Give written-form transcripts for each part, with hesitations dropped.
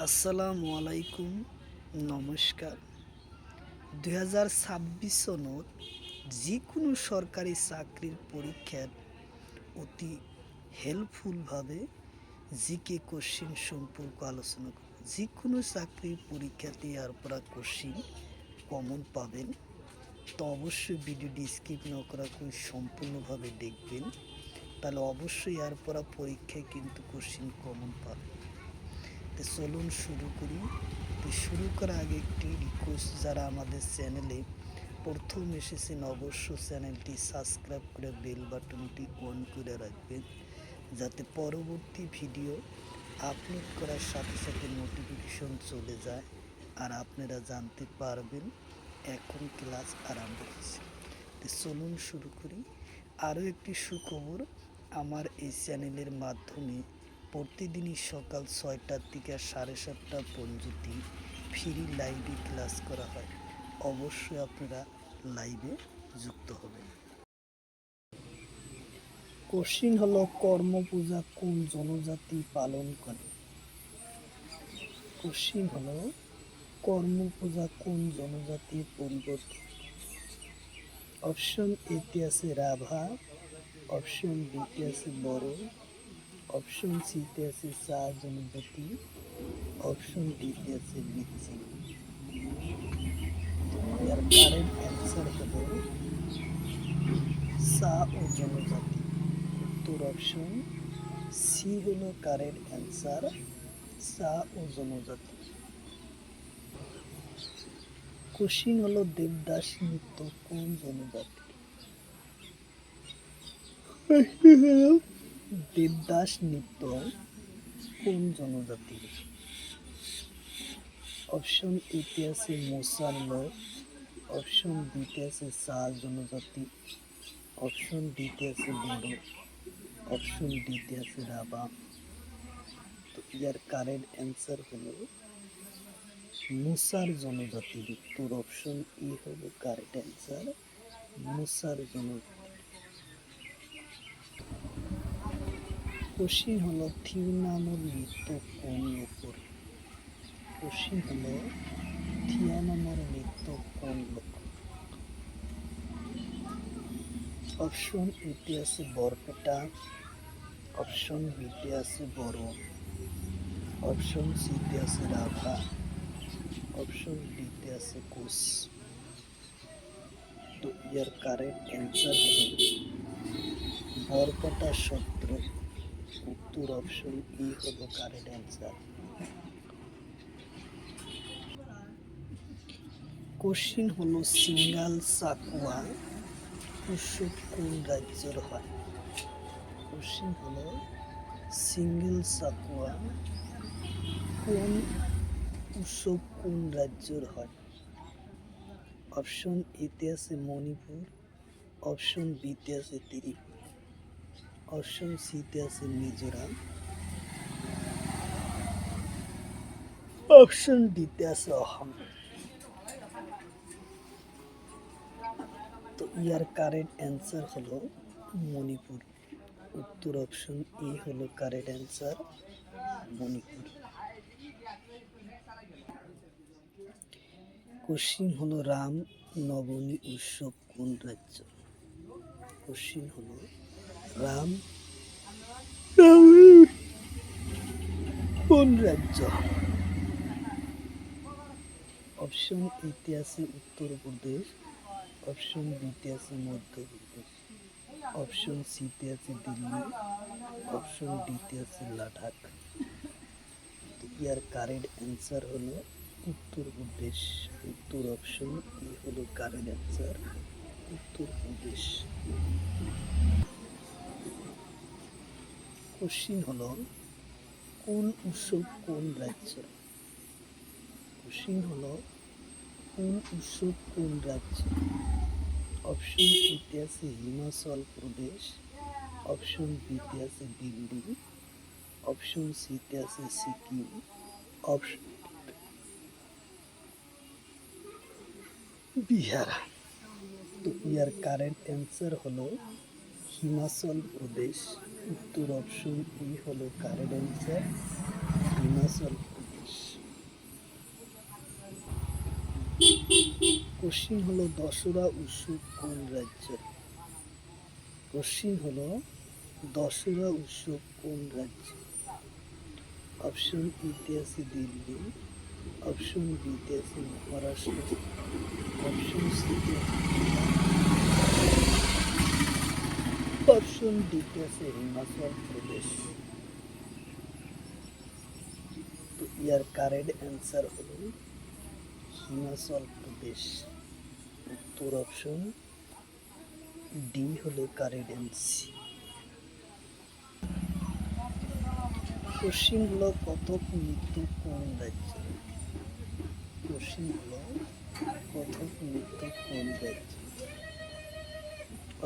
আসসালামু আলাইকুম, নমস্কার। 2026 সনত যিকোনো সরকারি চাকরির পরীক্ষার অতি হেল্পফুলভাবে জিকে কোশ্চিন সম্পর্ক আলোচনা করব। যিকোনো চাকরির পরীক্ষাতে আর পড়া কোশ্চিন কমন পাবেন, তো অবশ্যই ভিডিওটি স্কিপ না করা করে সম্পূর্ণভাবে দেখবেন, তাহলে অবশ্যই আর পড়া পরীক্ষায় কিন্তু কোশ্চিন কমন পাবেন। তো চলুন শুরু করি। তো শুরু করার আগে একটি রিকোয়েস্ট, যারা আমাদের চ্যানেলে প্রথম এসেছেন অবশ্যই চ্যানেলটি সাবস্ক্রাইব করে বেল বাটনটি অন করে রাখবেন, যাতে পরবর্তী ভিডিও আপলোড করার সাথে সাথে নোটিফিকেশন চলে যায় আর আপনারা জানতে পারবেন এখন ক্লাস আরম্ভ হচ্ছে। তো চলুন শুরু করি। আরও একটি সুখবর, আমার এই চ্যানেলের মাধ্যমে প্রতিদিনই সকাল 6টার থেকে 7:30 পর্যন্ত ফ্রি লাইভে ক্লাস করা হয়। অবশ্যই আপনারা লাইভে যুক্ত হবেন। কোশ্চিন হলো, কর্মপূজা কোন জনজাতি পালন করে? কোশ্চিন হলো, কর্মপূজা কোন জনজাতি পরিবর্তন? অপশন এতে আছে রাভা, অপশন বিতে আছে বড়ো, অপশন সিতে আছে সা জনজাতি, অপশন ডিতে আছে মিচিং। এর কারেক্ট অ্যান্সার হলো সা ও জনজাতি। উত্তর অপশন সি হলো কারেক্ট অ্যান্সার, সা ও জনজাতি। কোশ্চিন হলো, দেবদাস নৃত্য কোন জনজাতি? দেবদাস নৃত্য কোন জনজাতি? অপশন এতে আছে মোসার লোক, অপশন বিতে আছে সা জনজাতি, অপশন ডিতে আছে বড়ো, অপশন ডিতে আছে রাভা। তো ইয়ার কারেক্ট অ্যান্সার হলো মুসার জনজাতির। উত্তর অপশন ই হলো কারেক্ট অ্যান্সার, মুসার জনজাতি। কোশ্চিন হলো, থিওনামর নৃত্য কোন লোকের? কোশ্চিন হলো, থিওনামর নৃত্য কোন লোকের? অপশন এতে আছে বরপেটা, অপশন বিতে আছে বড়ো, অপশন সিতে আছে রাভা, অপশন ডিতে আছে কোচ। তো ইয়ার কারেক্ট অ্যান্সার হলো বরপেটা সত্র। উত্তর অপশন ই হলো কারেক্ট অ্যান্সার। কোশ্চিন হলো, সিঙ্গাল সাকুয়া উৎসব কোন রাজ্যের হয়? কোশ্চিন হলো, সিঙ্গেল সাকুয়া কোন উৎসব কোন রাজ্যের হয়? অপশন এতে আছে মণিপুর, অপশন বিতে আছে ত্রিপুরা, অপশন সিতে আছে মিজোরাম, অপশন ডিতে আছে অসম। তো ইয়ার কারেক্ট অ্যান্সার হলো মণিপুর। উত্তর অপশন ই হলো কারেক্ট অ্যান্সার, মণিপুর। কোশ্চিন হলো, রাম নবমী উৎসব কোন রাজ্য? কোশ্চিন হলো, রাম নবমী কোন রাজ্য? অপশন এতে আছে উত্তরপ্রদেশ, অপশন বিতে আছে মধ্যপ্রদেশ, অপশন সিতে আছে দিল্লি, অপশন ডিতে আছে লাদাখ। ইয়ার কারেক্ট অ্যান্সার হলো উত্তরপ্রদেশ। উত্তর অপশন ই হলো কারেক্ট অ্যান্সার, উত্তরপ্রদেশ। কোশ্চিন হলো, কোন উৎসব কোন রাজ্য? কোশ্চিন হলো, কোন উৎসব কোন রাজ্য? অপশন এতে আছে হিমাচল প্রদেশ, অপশন বিতে আছে দিল্লি, অপশন সিতে আছে সিকিম, অপশন বিহার। তো ইয়ার কারেন্ট অ্যান্সার হলো হিমাচল প্রদেশ। উত্তর অপশন ই হলো current answer, Himachal Pradesh. Question হলো দশরা উৎসব কোন রাজ্য? কোশ্চিন হলো দশরা উৎসব কোন রাজ্য? অপশন ইতে আছে দিল্লি, অপশন বিতে আছে মহারাষ্ট্র, অপশন সিতে আছে অপশন ডিতে আছে হিমাচল প্রদেশ। তো ইয়ার কারেক্ট অ্যান্সার হলো হিমাচল প্রদেশ। উত্তর অপশন ডি হলো কারেক্ট অ্যান্সার। কোশ্চিন হলো কথক নৃত্য কোন রাজ্য? কোশ্চিন হলো কথক নৃত্য কোন রাজ্য?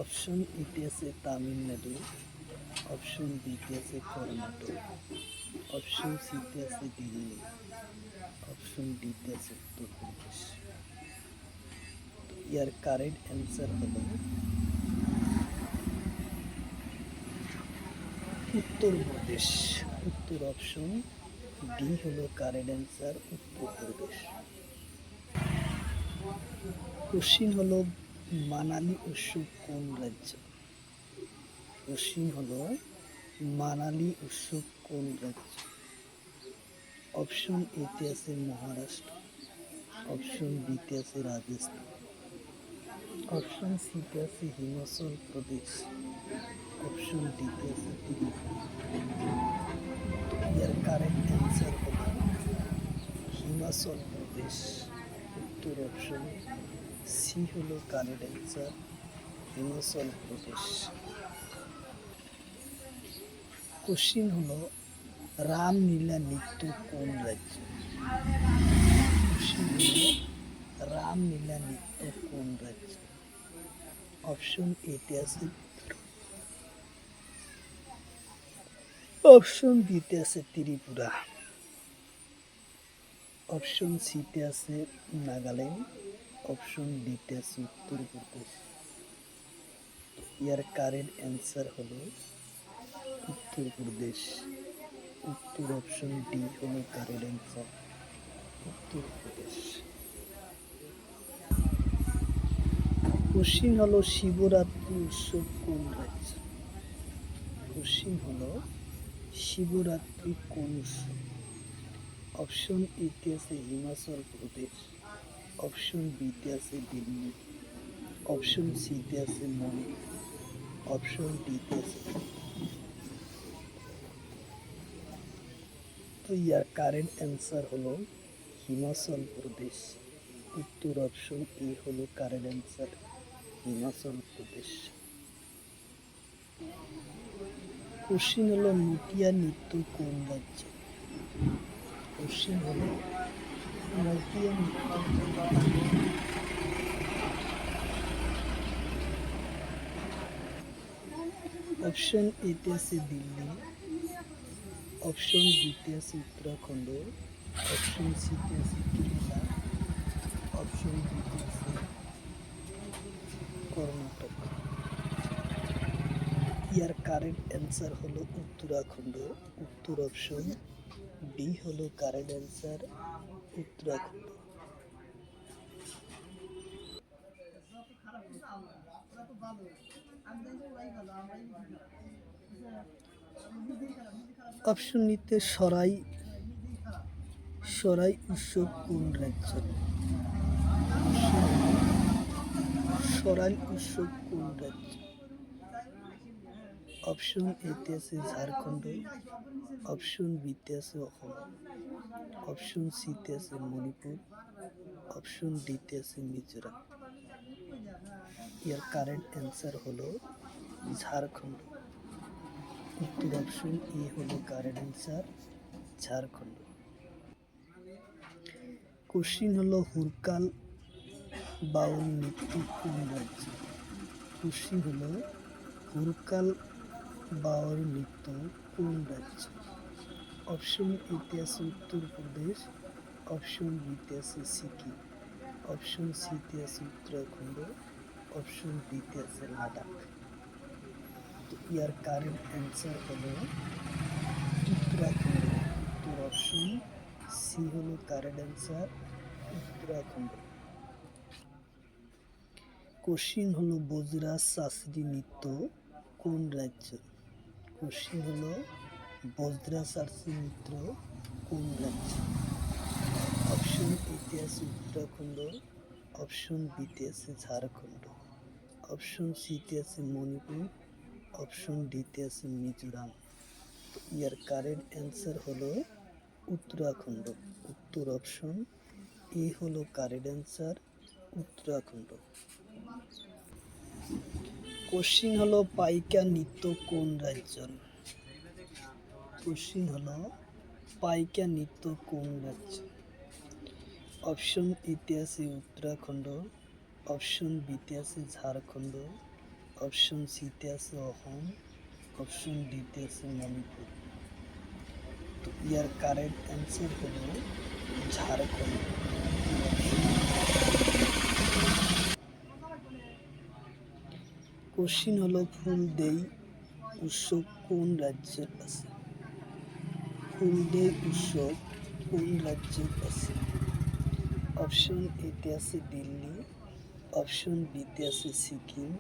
অপশন ইতে আছে তামিলনাড়ু, অপশন বিতে আছে কর্ণাটক, অপশন সিতে আছে দিল্লি, অপশন ডিতে আছে উত্তরপ্রদেশ। ইয়ার কারেক্ট অ্যান্সার হলো উত্তরপ্রদেশ। উত্তর অপশন ডি হলো কারেক্ট অ্যান্সার, উত্তরপ্রদেশ। কোশ্চিন হলো মানালি উৎসব কোন রাজ্য? কোশ্চিন হলো মানালি উৎসব কোন রাজ্য? অপশন এতে আছে মহারাষ্ট্র, অপশন বিতে আছে রাজস্থান, অপশন সিতে আছে হিমাচল প্রদেশ, অপশন ডিতে আছে ত্রিপুরা। ইয়ার কারেক্ট অ্যান্সার হলো হিমাচল প্রদেশ। উত্তর অপশন সি হলো correct answer, Himachal Pradesh. Question হলো রামলীলা নৃত্য কোন রাজ্য? কোশ্চিন হলো রামলীলা নৃত্য কোন রাজ্য? অপশন এতে আছে অপশন বিতে আছে ত্রিপুরা, অপশন সিতে আছে নাগাল্যান্ড, অপশন ডিতে আছে উত্তরপ্রদেশ। ইয়ার কারেক্ট অ্যান্সার হলো উত্তরপ্রদেশ। উত্তর অপশন ডি হলো কারেক্ট অ্যান্সার, উত্তরপ্রদেশ। কোশ্চিন হলো শিবরাত্রি উৎসব কোন রাজ্য? কোশ্চিন হলো শিবরাত্রি কোন উৎসব? অপশন এতে আছে হিমাচল প্রদেশ, অপশন বিতে আছে দিল্লি, অপশন সিতে আছে মণিপুর, অপশন ডিতে আছে। তো ইয়ার কারেন্ট অ্যান্সার হলো হিমাচল প্রদেশ। উত্তর অপশন এ হলো current answer, Himachal Pradesh. Question হলো নটিয়া নৃত্য কোন রাজ্য? কোশ্চিন হলো নটিয়া নৃত্য অপশন এতে আছে দিল্লি, অপশন বিতে আছে উত্তরাখণ্ড, অপশন সিতে আছে কেরালা, অপশন ডিতে আছে কর্ণাটক। ইয়ার কারেক্ট অ্যান্সার হলো উত্তরাখণ্ড। উত্তর অপশন ডি হলো কারেক্ট অ্যান্সার, উত্তরাখণ্ড। অপশন নিতে সরাই সরাই উৎসব কোন রাজ্য? সরাই উৎসব কোন রাজ্য? অপশন এতে আছে ঝাড়খণ্ড, অপশন বিতে আছে অসম, অপশন সিতে আছে মণিপুর, অপশন ডিতে আছে মিজোরাম। ইয়ার কারেন্ট অ্যান্সার হলো ঝাড়খণ্ড। উত্তর অপশন এ হলো কারেন্ট অ্যান্সার, ঝাড়খণ্ড। কোশ্চিন হলো হুরকাল বাউল নৃত্য কোন রাজ্য? কোশ্চিন হলো হুরকাল বাউল নৃত্য কোন রাজ্য? অপশন এতে আছে উত্তরপ্রদেশ, অপশন বিতে আছে সিকিম, অপশন সিতে আছে উত্তরাখণ্ড, অপশন ডিতে আছে লাদাখ। তো ইয়ার কারেন্ট অ্যান্সার হলো উত্তরাখণ্ড। উত্তর অপশন সি হলো কারেন্ট অ্যান্সার, উত্তরাখণ্ড। কোশ্চিন হলো বজরাজ শাস্ত্রী নৃত্য কোন রাজ্য? কোশ্চিন হলো বজরাজ শাস্ত্রী নৃত্য কোন রাজ্য? অপশন এতে আছে উত্তরাখণ্ড, অপশন বিতে আছে ঝাড়খণ্ড, অপশন সিতে আছে মণিপুর, অপশন ডিতে আছে মিজোরাম। তো ইয়ার কারেক্ট অ্যান্সার হলো উত্তরাখণ্ড। উত্তর অপশন এ হলো কারেক্ট অ্যান্সার, উত্তরাখণ্ড। কোশ্চিন হলো পাইকা নৃত্য কোন রাজ্যের? কোশ্চিন হলো পাইকা নৃত্য কোন রাজ্য? অপশন এতে আছে উত্তরাখণ্ড, অপশন বিতে আছে ঝাড়খণ্ড, অপশন সিতে আছে অসম, অপশন ডিতে আছে মণিপুর। তো ইয়ার কারেক্ট অ্যান্সার হলো ঝাড়খণ্ড। কোশ্চিন হলো ফুলদেই উৎসব কোন রাজ্যের আছে? ফুলদেই উৎসব কোন রাজ্যের আছে? অপশন এতে আছে দিল্লি, অপশন বিতে আছে সিকিম,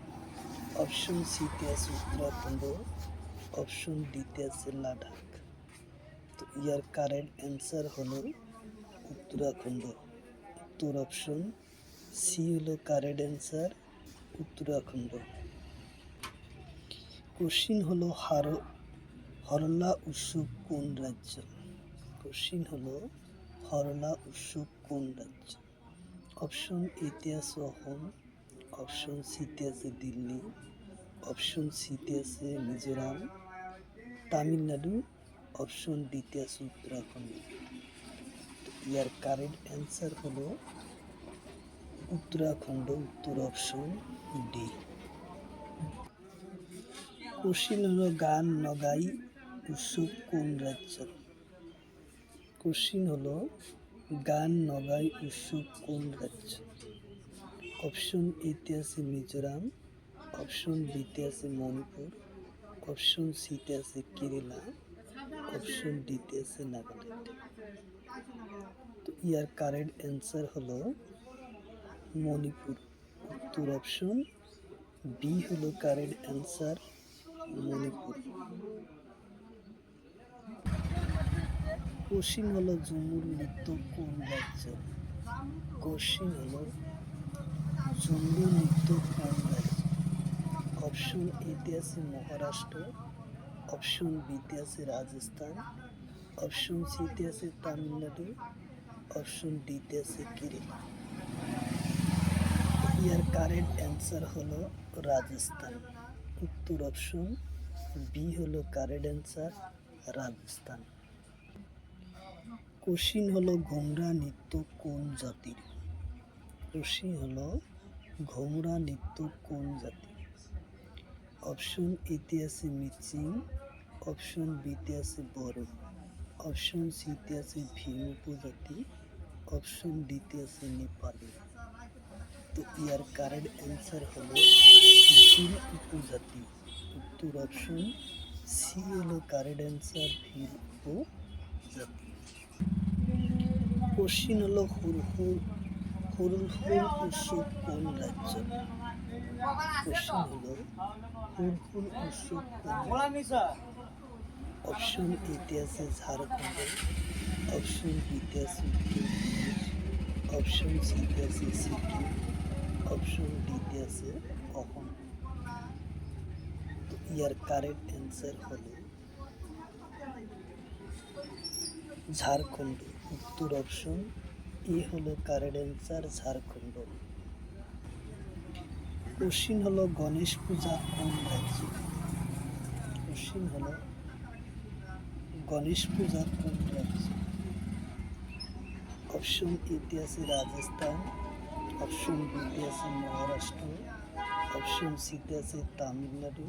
অপশন সিতে আছে উত্তরাখণ্ড, অপশন ডিতে আছে লাদাখ। তো ইয়ার কারেক্ট অ্যান্সার হলো উত্তরাখণ্ড। উত্তর অপশন সি হলো কারেক্ট অ্যান্সার, উত্তরাখণ্ড। কোশ্চিন হলো হরলা উৎসব কোন রাজ্য? কোশ্চিন হলো হরলা উৎসব কোন রাজ্য? অপশন এতে আছে অসম, অপশন সিতে আছে দিল্লি, অপশন সিতে আছে মিজোরাম, তামিলনাড়ু, অপশন ডিতে আছে উত্তরাখণ্ড। ইয়ার কারেক্ট অ্যান্সার হলো উত্তরাখণ্ড। উত্তর অপশন ডি। কোশ্চিন হলো গান নগাই উৎসব কোন রাজ্য? কোশ্চিন হলো গান নগাই উৎসব কোন রাজ্য? অপশন এতে আছে মিজোরাম, অপশন বিতে আছে মণিপুর, অপশন সিতে আছে কেরালা, অপশন ডিতে আছে নাগাল্যান্ড। তো ইয়ার কারেক্ট অ্যান্সার হলো মণিপুর। উত্তর অপশন বি হলো কারেক্ট অ্যান্সার, মণিপুর। কোশ্চিন হলো ঝুমুর নৃত্য কোন রাজ্য? কোশ্চিন হলো ঝুমুর নৃত্য কোন রাজ্য? অপশন এতে আছে মহারাষ্ট্র, অপশন বিতে আছে রাজস্থান, অপশন সিতে আছে তামিলনাড়ু, অপশন ডিতে আছে কেরালা। ইয়ার কারেক্ট অ্যান্সার হলো রাজস্থান। উত্তর অপশন বি হলো কারেক্ট অ্যান্সার, রাজস্থান। কোশ্চিন হলো ঘুমরা নৃত্য কোন জাতির? কোশ্চিন হলো ঘুমরা নৃত্য কোন জাতির? অপশন এতে আছে মিচিং, অপশন বিতে আছে বড়ো, অপশন সিতে আছে ভীম উপজাতি, অপশন ডিতে আছে নেপালি। তো ইয়ার কারেক্ট অ্যান্সার হলো ভীল উপজাতি। উত্তর অপশন সি হলো কারেক্ট অ্যান্সার, ভীল উপজাতি। কোশ্চিন হলো হুরুল উৎসব কোন রাজ্য? কোশ্চিন হলো হুরহুল উৎসব কোন রাজ্য? অপশন এতে আছে ঝাড়খণ্ড, অপশন বিতে আছে উত্তরপ্রদেশ, অপশন সিতে আছে সিকিম, অপশন ডিতে আছে অসম। তো ইয়ার কারেক্ট অ্যান্সার হলো ঝাড়খণ্ড। উত্তর অপশন এ হলো কারেক্ট অ্যান্সার, ঝাড়খণ্ড। কোশ্চিন হলো গণেশ পূজা কোন রাজ্যে? কোশ্চিন হলো গণেশ পূজা কোন রাজ্যে? অপশন এতে আছে রাজস্থান, অপশন বিতে আছে মহারাষ্ট্র, অপশন সিতে আছে তামিলনাড়ু,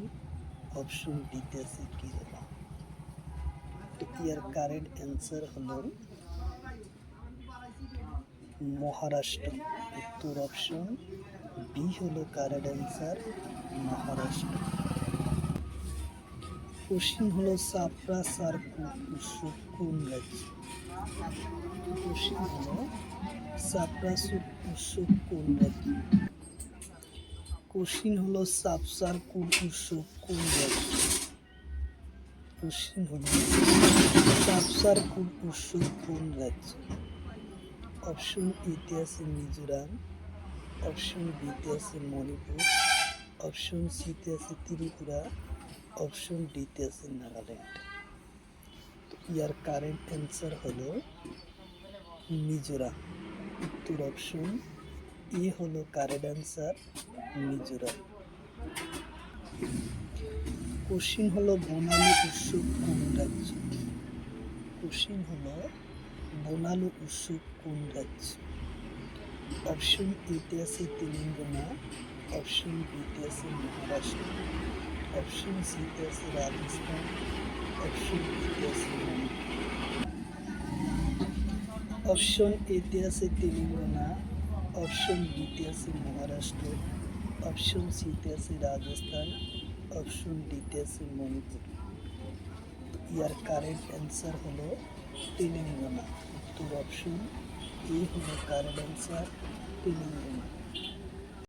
অপশন ডিতে আছে কেরালা। তো ইয়ার কারেক্ট অ্যান্সার হলো মহারাষ্ট্র। উত্তর অপশন বি হলো কারেক্ট অ্যান্সার, মহারাষ্ট্র। কোশ্চিন হলো সাপড়া সার্কু উৎসব কোন রাজ্যে? কোশ্চিন হলো সাপড়া উৎসব কোন রাজ্যে? কোশ্চিন হলো সাবসার কুল উৎসব কোন রাজ্য? কোশ্চিন হলো সাবসার কুল উৎসব কোন রাজ্য? অপশন এতে আছে মিজোরাম, অপশন বিতে আছে মণিপুর, অপশন সিতে আছে ত্রিপুরা, অপশন ডিতে আছে নাগাল্যান্ড। তো ইয়ার কারেন্ট অ্যান্সার হলো মিজোরাম। উত্তর অপশন এ হলো কারেন্ট অ্যান্সার, মিজোরাম। কোশ্চিন হলো বনালু উৎসব কোন রাজ্য? কোশ্চিন হলো বনালু উৎসব কোন রাজ্য? অপশন এতে আছে তেলেঙ্গানা, অপশন বিতে আছে মহারাষ্ট্র, অপশন সিতে আছে রাজস্থান, অপশন ডিতে আছে মণিপুর। অপশন এতে আছে তেলেঙ্গানা, অপশন বিতে আছে মহারাষ্ট্র, অপশন সিতে আছে রাজস্থান, অপশন ডিতে আছে মণিপুর। ইয়ার কারেন্ট অ্যান্সার হলো তেলেঙ্গানা। উত্তর অপশন এ হলো কারেন্ট অ্যান্সার, তেলেঙ্গানা।